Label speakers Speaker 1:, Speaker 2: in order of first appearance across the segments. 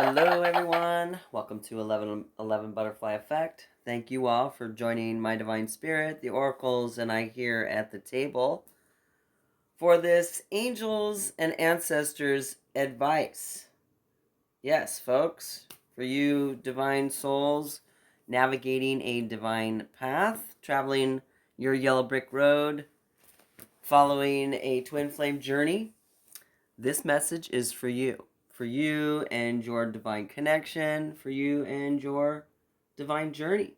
Speaker 1: Hello, everyone. Welcome to 1111 Butterfly Effect. Thank you all for joining my Divine Spirit, the Oracles, and I here at the table for this Angels and Ancestors advice. Yes, folks, for you divine souls navigating a divine path, traveling your yellow brick road, following a twin flame journey, this message is for you. For you and your divine connection, for you and your divine journey.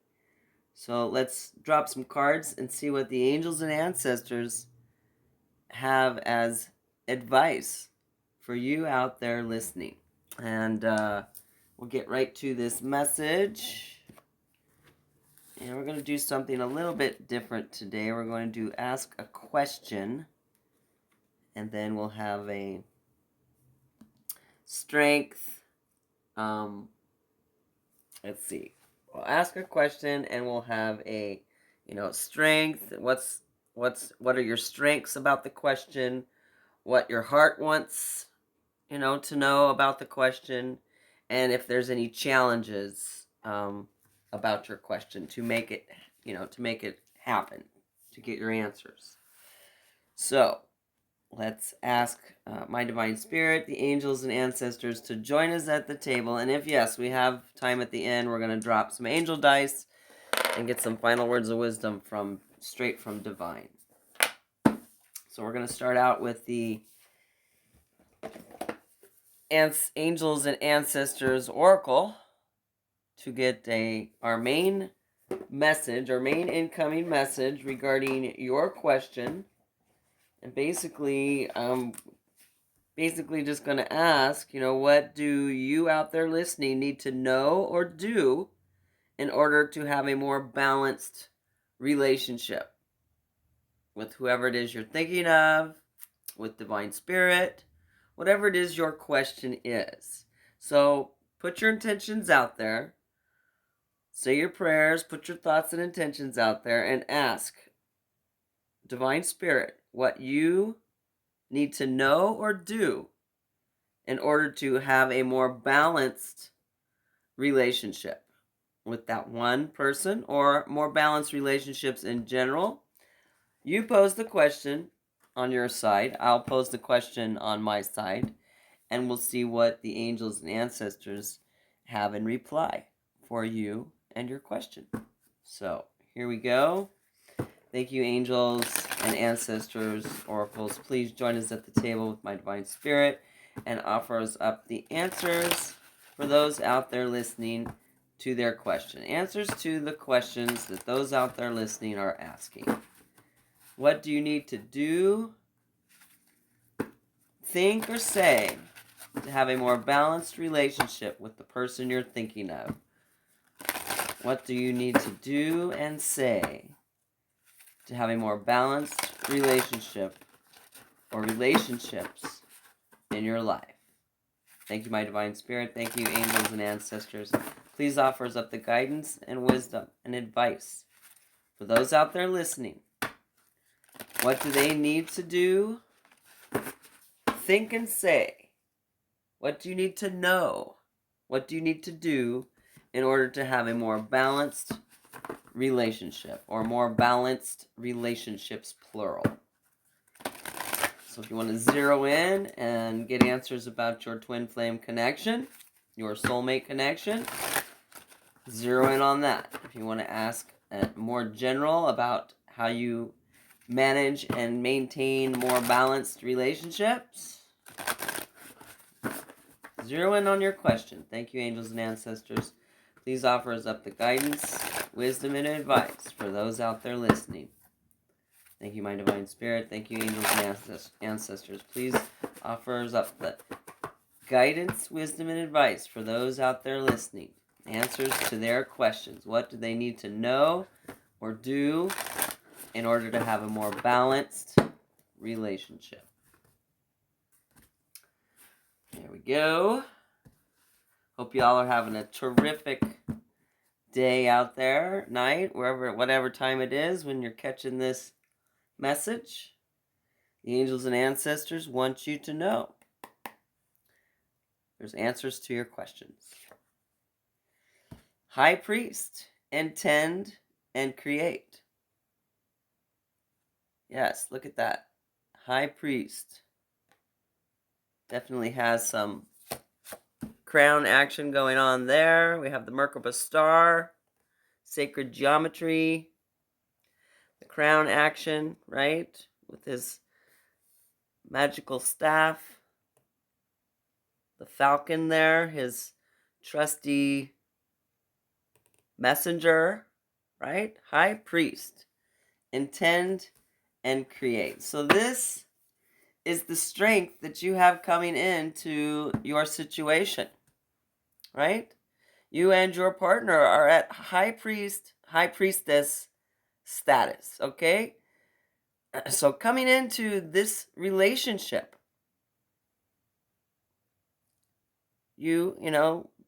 Speaker 1: So let's drop some cards and see what the angels and ancestors have as advice for you out there listening. And we'll get right to this message. And we're going to do something a little bit different today. We're going to ask a question, and then we'll have a strength. Let's see. We'll ask a question, and we'll have a, strength. What are your strengths about the question? What your heart wants, to know about the question, and if there's any challenges about your question to make it, happen, to get your answers. So let's ask my divine spirit, the angels and ancestors, to join us at the table. And if yes, we have time at the end, we're going to drop some angel dice and get some final words of wisdom straight from divine. So we're going to start out with the angels and ancestors oracle to get our main incoming message regarding your question. And basically just going to ask, what do you out there listening need to know or do in order to have a more balanced relationship with whoever it is you're thinking of, with divine spirit, whatever it is your question is. So put your intentions out there, say your prayers, put your thoughts and intentions out there, and ask divine spirit what you need to know or do in order to have a more balanced relationship with that one person, or more balanced relationships in general. You pose the question on your side, I'll pose the question on my side, and we'll see what the angels and ancestors have in reply for you and your question. So here we go. Thank you, angels and ancestors, oracles. Please join us at the table with my divine spirit and offer us up the answers for those out there listening to their question. Answers to the questions that those out there listening are asking. What do you need to do, think, or say to have a more balanced relationship with the person you're thinking of? What do you need to do and say to have a more balanced relationship or relationships in your life? Thank you, my divine spirit. Thank you, angels and ancestors. Please offer us up the guidance and wisdom and advice for those out there listening. What do they need to do, think, and say? What do you need to know? What do you need to do in order to have a more balanced relationship, or more balanced relationships, plural? So if you want to zero in and get answers about your twin flame connection, your soulmate connection, zero in on that. If you want to ask more general about how you manage and maintain more balanced relationships, zero in on your question. Thank you, angels and ancestors. Please offer us up the guidance, wisdom, and advice for those out there listening. Thank you, my divine spirit. Thank you, angels and ancestors. Please offer us up the guidance, wisdom, and advice for those out there listening. Answers to their questions. What do they need to know or do in order to have a more balanced relationship? There we go. Hope y'all are having a terrific day out there, night, whatever time it is when you're catching this message. The angels and ancestors want you to know There's answers to your questions. High Priest, intend and create. Yes, look at that. High Priest definitely has some crown action going on there. We have the Merkaba star, sacred geometry, the crown action, right? With his magical staff, the falcon there, his trusty messenger, right? High Priest, intend and create. So this is the strength that you have coming into your situation, right? You and your partner are at high priestess status, okay? So coming into this relationship, you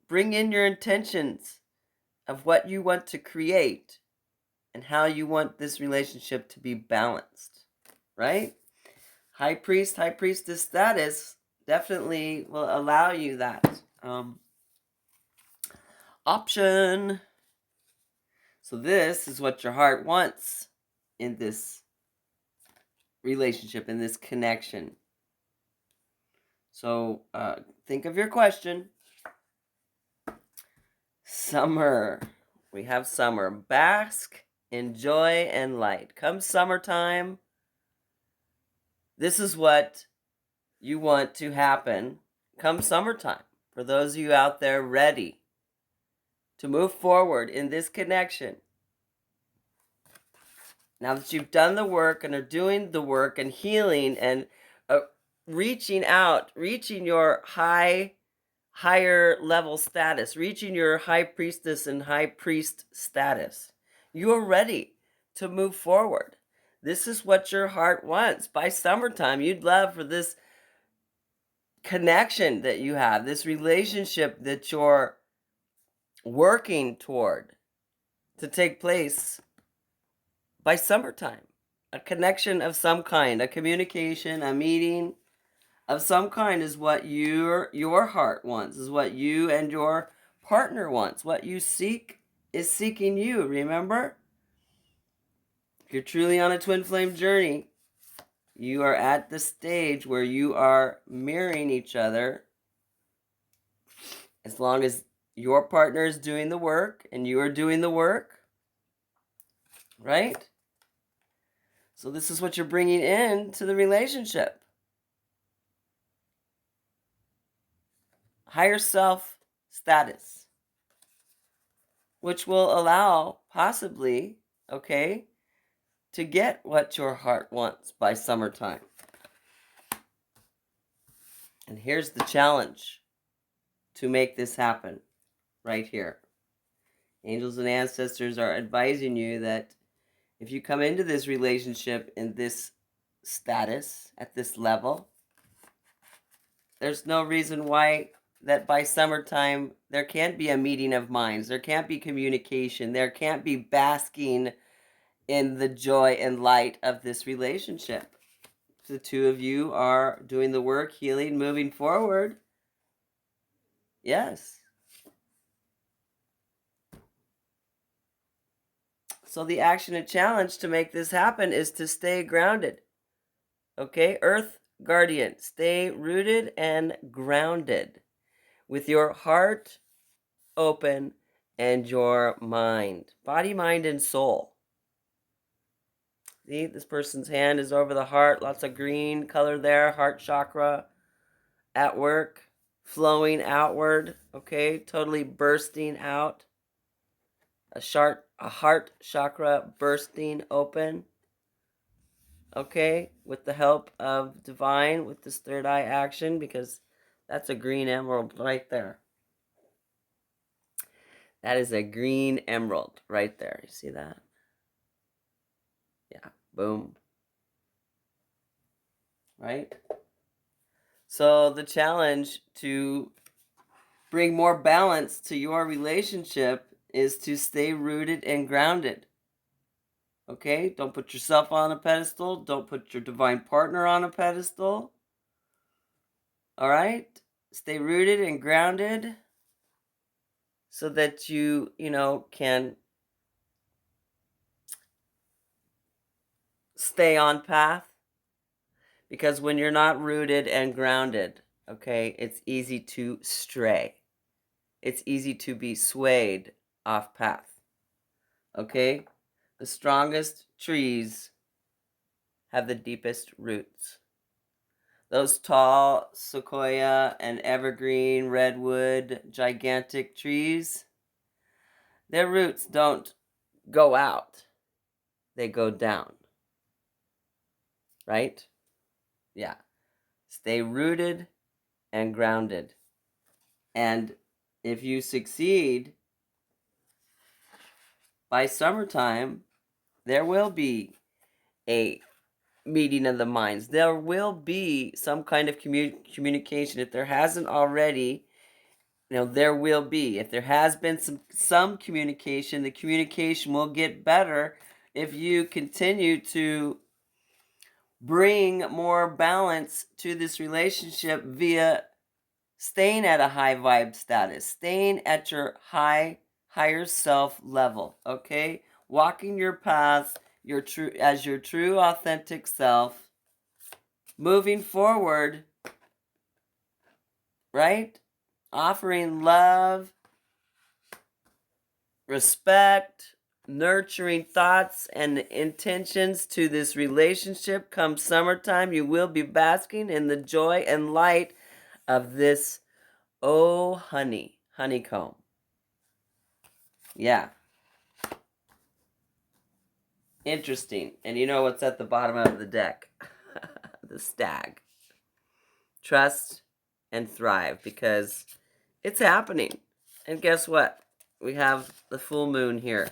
Speaker 1: bring in your intentions of what you want to create and how you want this relationship to be balanced, right? High priestess status definitely will allow you that option. So this is what your heart wants in this relationship, in this connection. So think of your question. Summer. We have summer. Bask in joy and light. Come summertime, this is what you want to happen come summertime. For those of you out there ready to move forward in this connection, now that you've done the work and are doing the work and healing and reaching out, reaching your higher level status, reaching your high priestess and high priest status, you are ready to move forward. This is what your heart wants. By summertime, you'd love for this connection that you have, this relationship that you're working toward, to take place by summertime. A connection of some kind, a communication, a meeting of some kind is what your heart wants, is what you and your partner wants. What you seek is seeking you, remember? If you're truly on a twin flame journey, you are at the stage where you are mirroring each other. As long as your partner is doing the work and you are doing the work, right? So this is what you're bringing into the relationship. Higher self status, which will allow possibly, okay, to get what your heart wants by summertime. And here's the challenge to make this happen right here. Angels and ancestors are advising you that if you come into this relationship in this status, at this level, there's no reason why that by summertime there can't be a meeting of minds, there can't be communication, there can't be basking in the joy and light of this relationship. The two of you are doing the work, healing, moving forward. Yes. So the action and challenge to make this happen is to stay grounded. Okay, Earth Guardian, stay rooted and grounded with your heart open and your mind, body, mind, and soul. See, this person's hand is over the heart, lots of green color there, heart chakra at work, flowing outward, okay, totally bursting out. A heart chakra bursting open, okay, with the help of divine, with this third eye action, because that's a green emerald right there. That is a green emerald right there. You see that? Yeah, boom. Right? So the challenge to bring more balance to your relationship is to stay rooted and grounded. Okay? Don't put yourself on a pedestal. Don't put your divine partner on a pedestal. All right? stay rooted and grounded so that you can stay on path. Because when you're not rooted and grounded, okay, it's easy to stray. It's easy to be swayed off path. Okay? The strongest trees have the deepest roots. Those tall sequoia and evergreen, redwood, gigantic trees, their roots don't go out, they go down. Right? Yeah. Stay rooted and grounded. And if you succeed, by summertime, there will be a meeting of the minds. There will be some kind of communication. If there hasn't already, there will be. If there has been some communication, the communication will get better if you continue to bring more balance to this relationship via staying at a high vibe status, staying at your higher self level, okay? Walking your path, your true authentic self, moving forward, right? Offering love, respect, nurturing thoughts and intentions to this relationship. Come summertime, you will be basking in the joy and light of this honeycomb. Yeah. Interesting. And you know what's at the bottom of the deck? The stag. Trust and thrive, because it's happening. And guess what? We have the full moon here.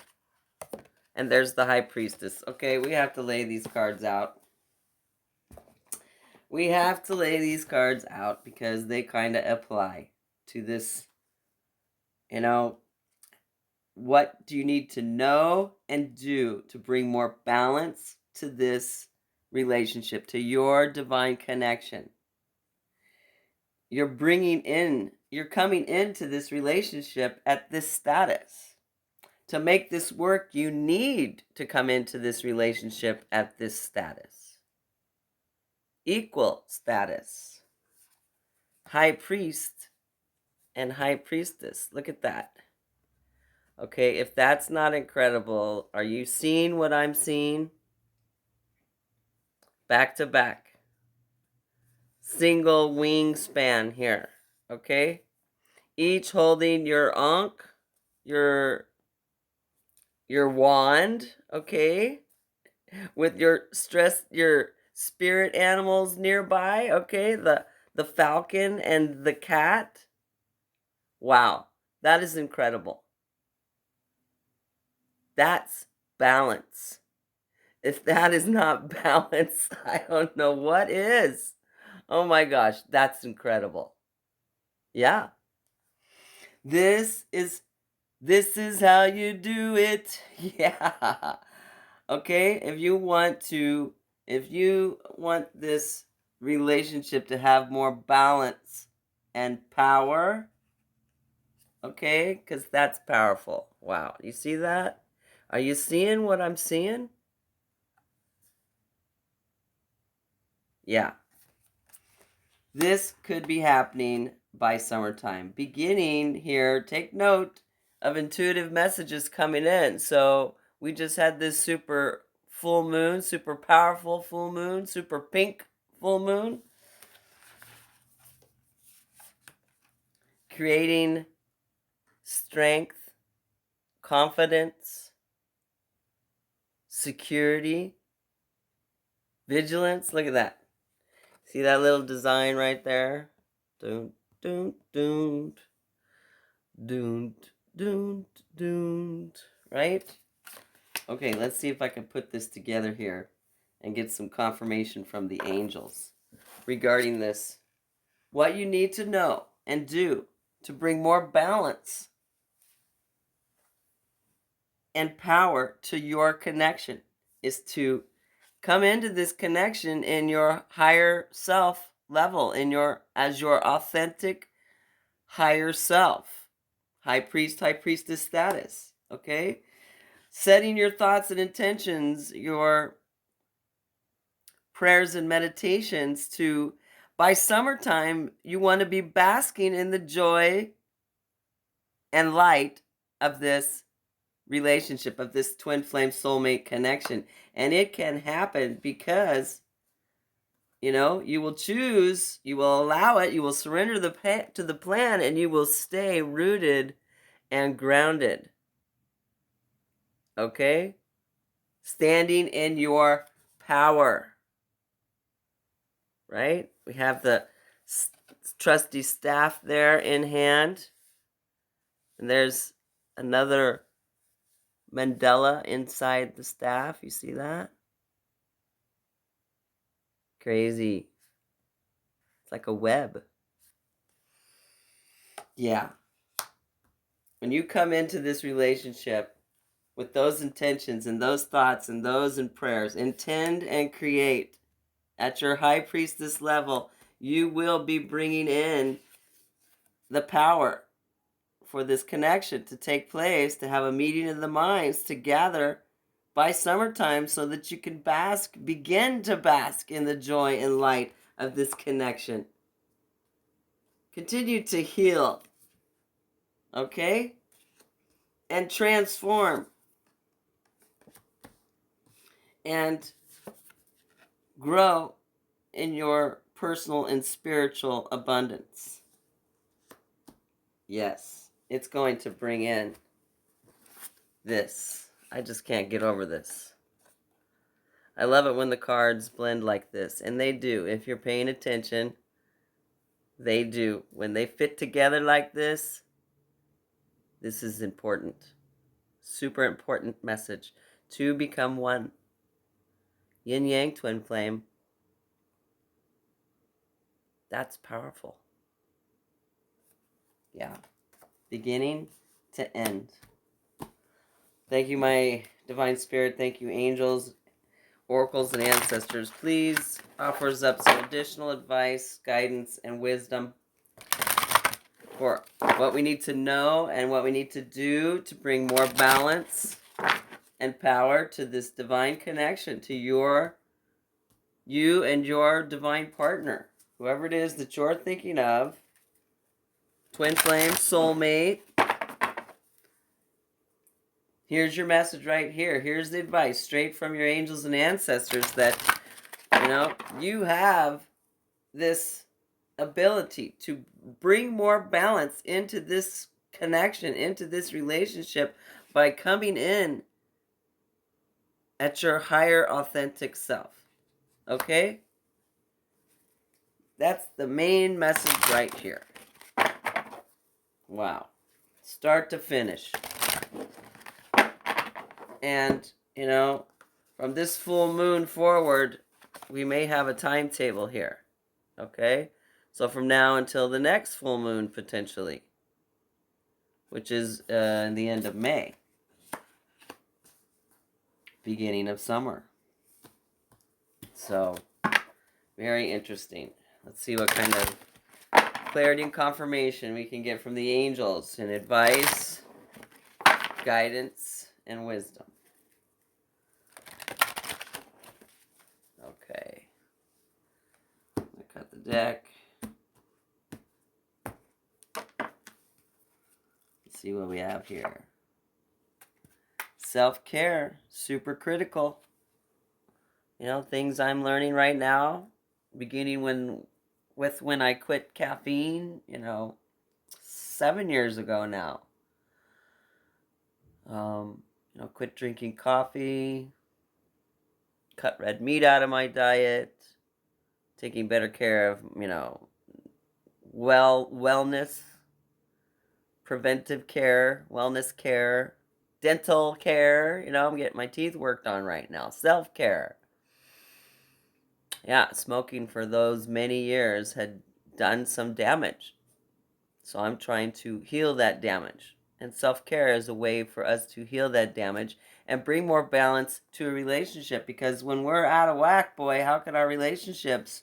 Speaker 1: And there's the high priestess. Okay, we have to lay these cards out. We have to lay these cards out because they kind of apply to this, what do you need to know and do to bring more balance to this relationship, to your divine connection? You're coming into this relationship at this status. To make this work, you need to come into this relationship at this status. Equal status. High priest and high priestess. Look at that. Okay, if that's not incredible, are you seeing what I'm seeing? Back to back. Single wingspan here. Okay? Each holding your ankh, your wand, okay? With your spirit animals nearby, okay? The falcon and the cat. Wow, that is incredible. That's balance. If that is not balance, I don't know what is. Oh my gosh, that's incredible. Yeah. This is how you do it. Yeah. Okay, if you want this relationship to have more balance and power, okay, because that's powerful. Wow, you see that? Are you seeing what I'm seeing? Yeah. This could be happening by summertime. Beginning here, take note of intuitive messages coming in. So we just had this super full moon, super powerful full moon, super pink full moon. Creating strength, confidence, security, vigilance. Look at that. See that little design right there? Doon, doon, doon. Doon, doon, doon. Right? Okay, let's see if I can put this together here and get some confirmation from the angels regarding this. What you need to know and do to bring more balance and power to your connection is to come into this connection in your higher self level, as your authentic higher self, high priest, high priestess status, okay? Setting your thoughts and intentions, your prayers and meditations to, by summertime, you want to be basking in the joy and light of this relationship, of this twin flame soulmate connection. And it can happen because, you know, you will choose, you will allow it, you will surrender to the plan, and you will stay rooted and grounded. Okay? Standing in your power. Right? We have the trusty staff there in hand. And there's another mandala inside the staff. You see that? Crazy. It's like a web. Yeah. When you come into this relationship with those intentions and those thoughts and those in prayers, intend and create at your high priestess level, you will be bringing in the power for this connection to take place, to have a meeting of the minds, to gather by summertime so that you can begin to bask in the joy and light of this connection. Continue to heal, okay? And transform. And grow in your personal and spiritual abundance. Yes, it's going to bring in this. I just can't get over this. I love it when the cards blend like this, and they do. If you're paying attention, they do. When they fit together like this is important. Super important message. Two become one. Yin Yang twin flame. That's powerful. Yeah. Beginning to end. Thank you, my divine spirit. Thank you, angels, oracles, and ancestors. Please offer us up some additional advice, guidance, and wisdom for what we need to know and what we need to do to bring more balance and power to this divine connection, to you and your divine partner, whoever it is that you're thinking of. Twin flame, soulmate. Here's your message right here. Here's the advice straight from your angels and ancestors that, you know, you have this ability to bring more balance into this connection, into this relationship by coming in at your higher authentic self. Okay? That's the main message right here. Wow. Start to finish. And, you know, from this full moon forward, we may have a timetable here. Okay? So from now until the next full moon, potentially, which is in the end of May, beginning of summer. So, very interesting. Let's see what kind of clarity and confirmation we can get from the angels and advice, guidance, and wisdom. Okay. I cut the deck. Let's see what we have here. Self-care, super critical. You know, things I'm learning right now, beginning when I quit caffeine, you know, 7 years ago now. You know, quit drinking coffee, cut red meat out of my diet, taking better care of, you know, wellness, preventive care, wellness care, dental care. You know, I'm getting my teeth worked on right now. Self-care. Yeah, smoking for those many years had done some damage. So I'm trying to heal that damage. And self-care is a way for us to heal that damage and bring more balance to a relationship. Because when we're out of whack, boy, how can our relationships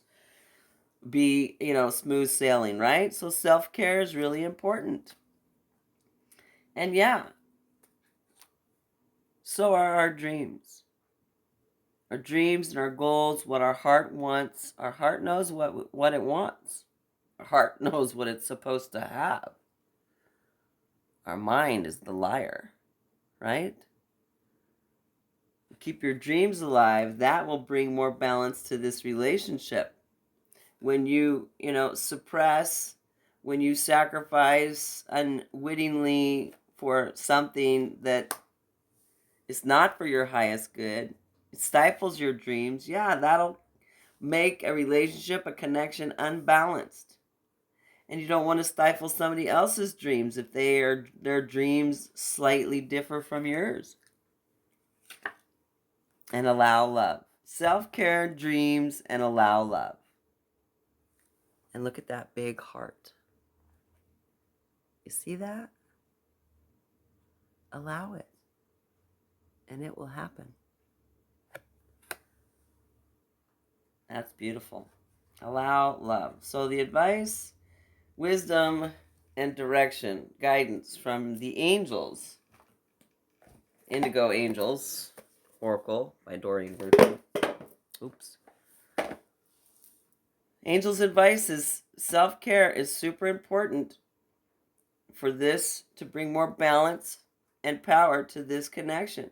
Speaker 1: be, smooth sailing, right? So self-care is really important. And yeah, so are our dreams. Our dreams and our goals, what our heart wants. Our heart knows what it wants. Our heart knows what it's supposed to have. Our mind is the liar, right? Keep your dreams alive. That will bring more balance to this relationship. When you, suppress, when you sacrifice unwittingly for something that is not for your highest good, it stifles your dreams. Yeah, that'll make a relationship, a connection unbalanced. And you don't want to stifle somebody else's dreams if their dreams slightly differ from yours. And allow love. Self-care, dreams, and allow love. And look at that big heart. You see that? Allow it. And it will happen. That's beautiful. Allow love. So the advice, wisdom, and direction, guidance from the angels. Indigo Angels, Oracle by Doreen. Oops. Angels' advice is self-care is super important for this to bring more balance and power to this connection.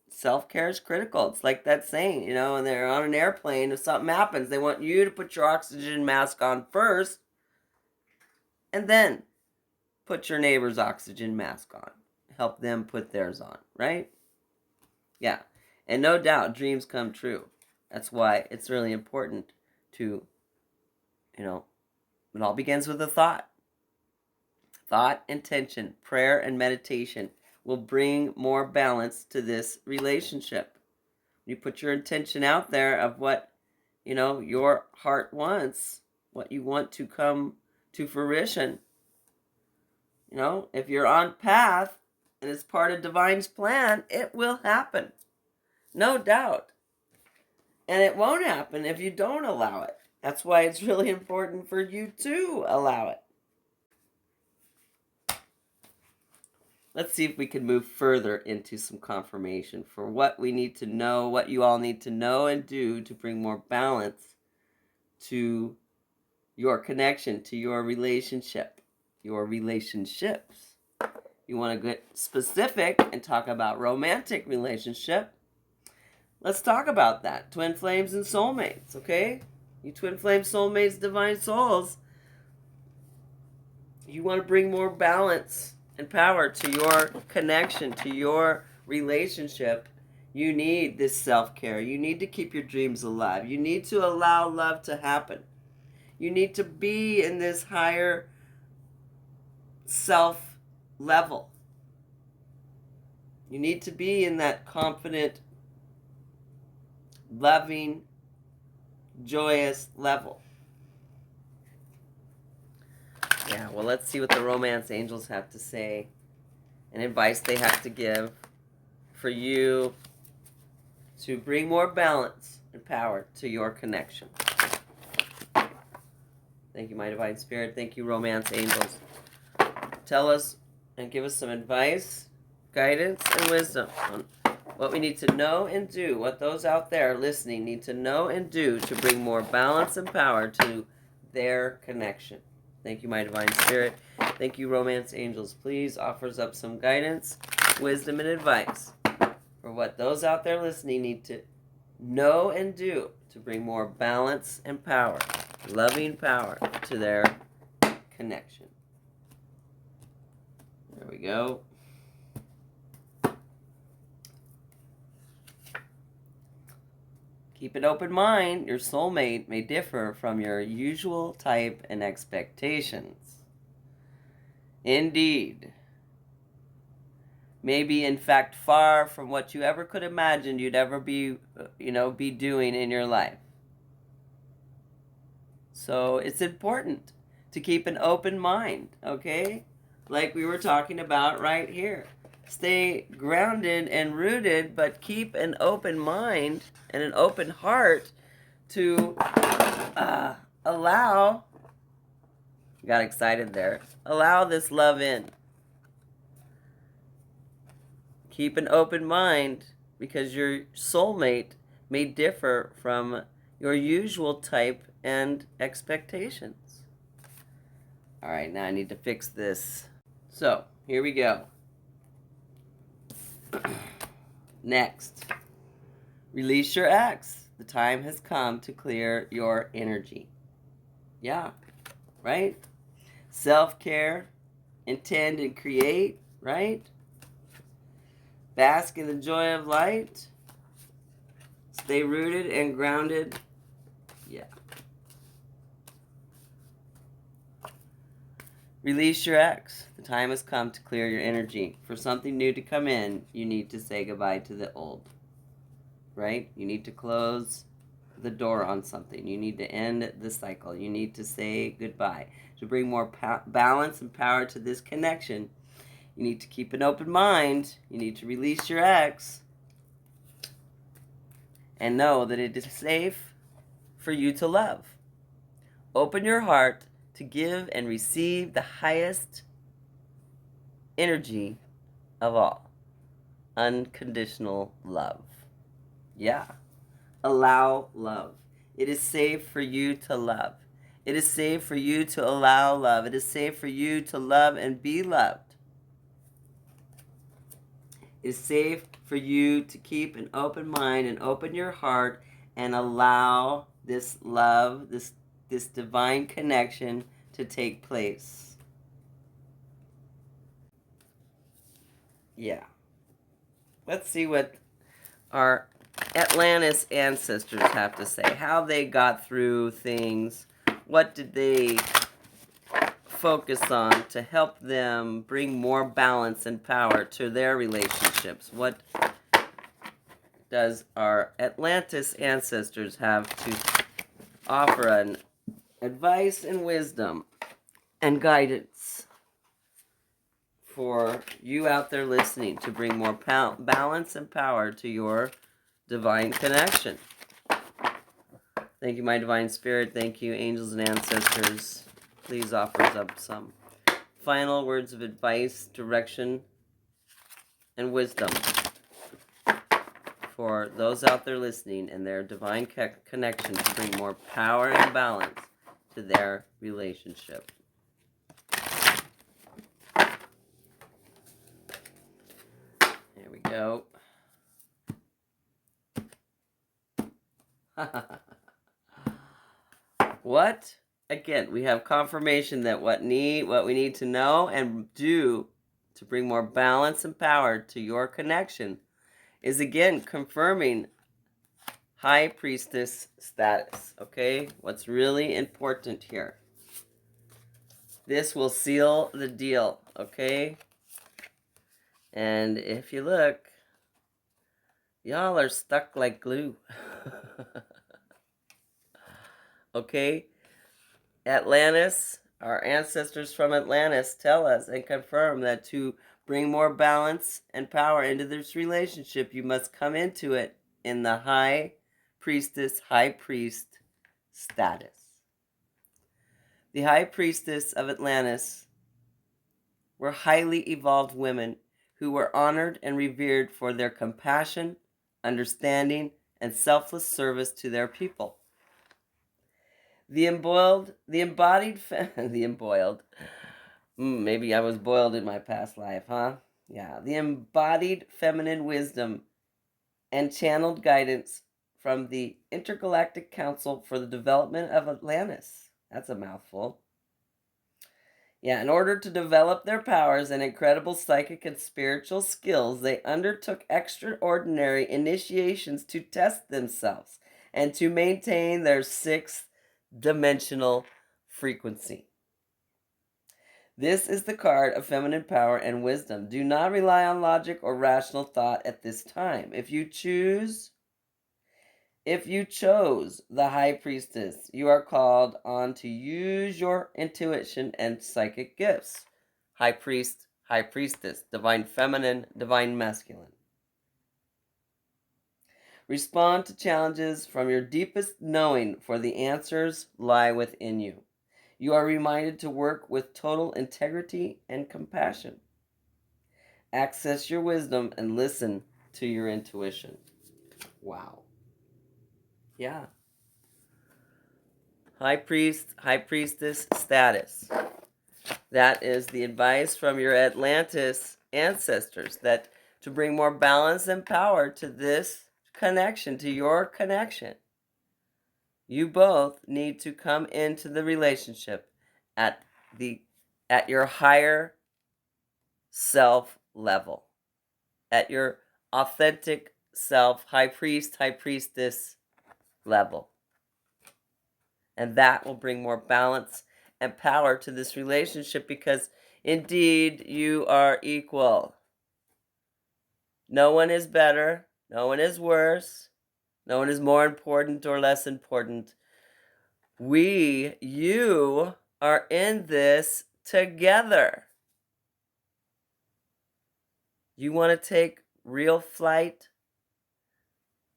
Speaker 1: Self-care is critical. It's like that saying, when they're on an airplane, if something happens, they want you to put your oxygen mask on first and then put your neighbor's oxygen mask on. Help them put theirs on, right? Yeah. And no doubt, dreams come true. That's why it's really important to, it all begins with a thought. Thought, intention, prayer, and meditation will bring more balance to this relationship. You put your intention out there of what, your heart wants, what you want to come to fruition. If you're on path and it's part of divine's plan, it will happen. No doubt. And it won't happen if you don't allow it. That's why it's really important for you to allow it. Let's see if we can move further into some confirmation for what we need to know, what you all need to know and do to bring more balance to your connection, to your relationship, your relationships. You want to get specific and talk about romantic relationship. Let's talk about that. Twin flames and soulmates, okay? You twin flame soulmates, divine souls. You want to bring more balance and power to your connection, to your relationship. You need this self-care. You need to keep your dreams alive. You need to allow love to happen. You need to be in this higher self level. You need to be in that confident, loving, joyous level. Yeah, well, let's see what the romance angels have to say and advice they have to give for you to bring more balance and power to your connection. Thank you, my divine spirit. Thank you, romance angels. Tell us and give us some advice, guidance, and wisdom on what we need to know and do, what those out there listening need to know and do to bring more balance and power to their connection. Thank you, my divine spirit. Thank you, romance angels. Please offers up some guidance, wisdom, and advice for what those out there listening need to know and do to bring more balance and power, loving power to their connection. There we go. Keep an open mind. Your soulmate may differ from your usual type and expectations. Indeed. Maybe, in fact, far from what you ever could imagine you'd ever be doing in your life. So it's important to keep an open mind, okay? Like we were talking about right here. Stay grounded and rooted, but keep an open mind and an open heart to allow, got excited there, allow this love in. Keep an open mind, because your soulmate may differ from your usual type and expectations. All right, now I need to fix this. So, here we go. Next, release your ex. The time has come to clear your energy. Yeah, right? Self-care, intend and create, right? Bask in the joy of light. Stay rooted and grounded. Yeah. Release your ex. The time has come to clear your energy. For something new to come in, you need to say goodbye to the old. Right? You need to close the door on something. You need to end the cycle. You need to say goodbye. To bring more balance and power to this connection, you need to keep an open mind. You need to release your ex. And know that it is safe for you to love. Open your heart to give and receive the highest energy of all. Unconditional love. Yeah. Allow love. It is safe for you to love. It is safe for you to allow love. It is safe for you to love and be loved. It is safe for you to keep an open mind and open your heart and allow this love, this divine connection to take place. Yeah. Let's see what our Atlantis ancestors have to say. How they got through things. What did they focus on to help them bring more balance and power to their relationships? What does our Atlantis ancestors have to offer an advice and wisdom and guidance for you out there listening to bring more balance and power to your divine connection? Thank you, my divine spirit. Thank you, angels and ancestors. Please offer us up some final words of advice, direction, and wisdom for those out there listening and their divine connection to bring more power and balance to their relationship. Here we go. What? Again, we have confirmation that what we need to know and do to bring more balance and power to your connection is again confirming High Priestess status. Okay? What's really important here. This will seal the deal. Okay? And if you look, y'all are stuck like glue. Okay? Atlantis, our ancestors from Atlantis tell us and confirm that to bring more balance and power into this relationship, you must come into it in the high priestess, high priest status. The high priestess of Atlantis were highly evolved women who were honored and revered for their compassion, understanding, and selfless service to their people. The embodied, maybe I was boiled in my past life, huh? Yeah, the embodied feminine wisdom and channeled guidance from the Intergalactic Council for the Development of Atlantis. That's a mouthful. Yeah, in order to develop their powers and incredible psychic and spiritual skills, they undertook extraordinary initiations to test themselves and to maintain their sixth dimensional frequency. This is the card of feminine power and wisdom. Do not rely on logic or rational thought at this time. If you chose the High Priestess, you are called on to use your intuition and psychic gifts. High Priest, High Priestess, Divine Feminine, Divine Masculine. Respond to challenges from your deepest knowing, for the answers lie within you. You are reminded to work with total integrity and compassion. Access your wisdom and listen to your intuition. Wow. Yeah. High priest, high priestess status. That is the advice from your Atlantis ancestors, that to bring more balance and power to this connection, to your connection, you both need to come into the relationship at your higher self level, at your authentic self, high priest, high priestess level. And that will bring more balance and power to this relationship, because indeed you are equal. No one is better, no one is worse, no one is more important or less important. You are in this together. You want to take real flight?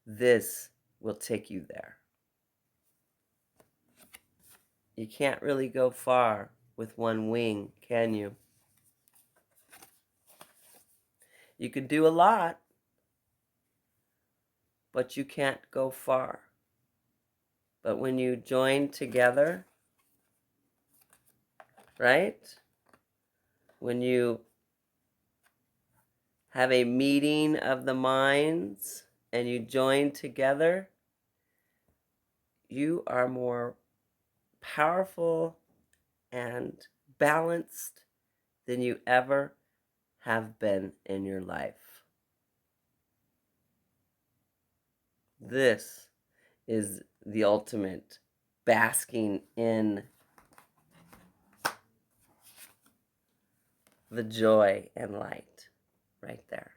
Speaker 1: This will take you there. You can't really go far with one wing, can you? You can do a lot, but you can't go far. But when you join together, right? When you have a meeting of the minds and you join together, you are more powerful and balanced than you ever have been in your life. This is the ultimate basking in the joy and light right there.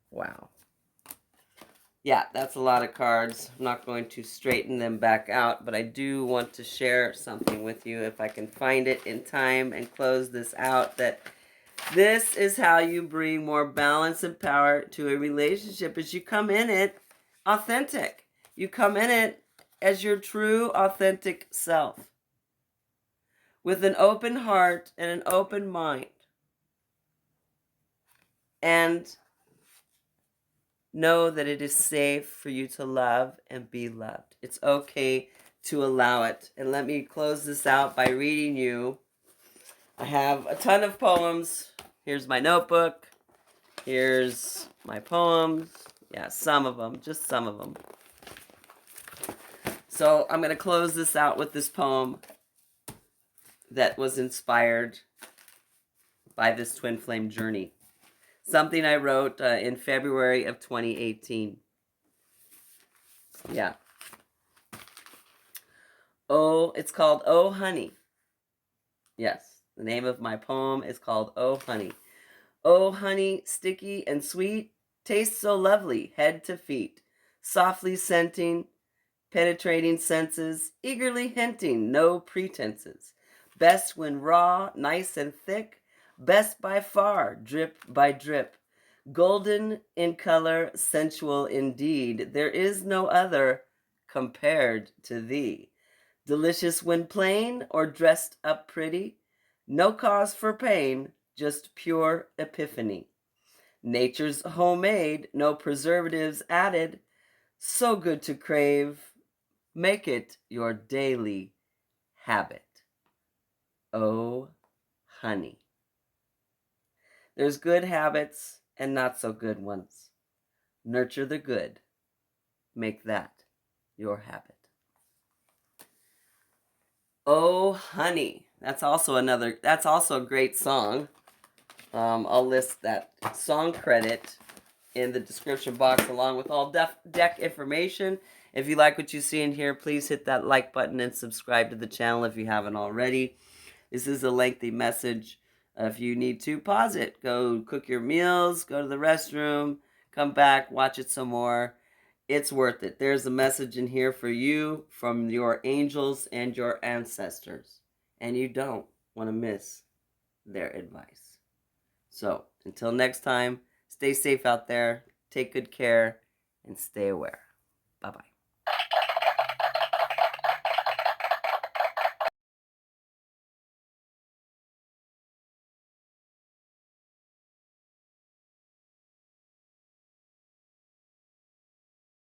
Speaker 1: Wow. Yeah, that's a lot of cards. I'm not going to straighten them back out, but I do want to share something with you if I can find it in time and close this out, that this is how you bring more balance and power to a relationship, as you come in it authentic. You come in it as your true authentic self, with an open heart and an open mind. And know that it is safe for you to love and be loved. It's okay to allow it. And let me close this out by reading you. I have a ton of poems. Here's my notebook. Here's my poems. Yeah, some of them, just some of them. So I'm going to close this out with this poem that was inspired by this twin flame journey. Something I wrote in February of 2018. Yeah. Oh, it's called Oh Honey. Yes, the name of my poem is called Oh Honey. Oh honey, sticky and sweet, tastes so lovely, head to feet, softly scenting, penetrating senses, eagerly hinting, no pretenses. Best when raw, nice and thick, best by far, drip by drip. Golden in color, sensual indeed, there is no other compared to thee. Delicious when plain or dressed up pretty, no cause for pain, just pure epiphany. Nature's homemade, no preservatives added, so good to crave, make it your daily habit. Oh, honey. There's good habits and not so good ones. Nurture the good. Make that your habit. Oh, honey. That's also a great song. I'll list that song credit in the description box along with all deck information. If you like what you see in here, please hit that like button and subscribe to the channel if you haven't already. This is a lengthy message. If you need to, pause it. Go cook your meals, go to the restroom, come back, watch it some more. It's worth it. There's a message in here for you from your angels and your ancestors. And you don't want to miss their advice. So, until next time, stay safe out there. take good care, and stay aware. Bye-bye.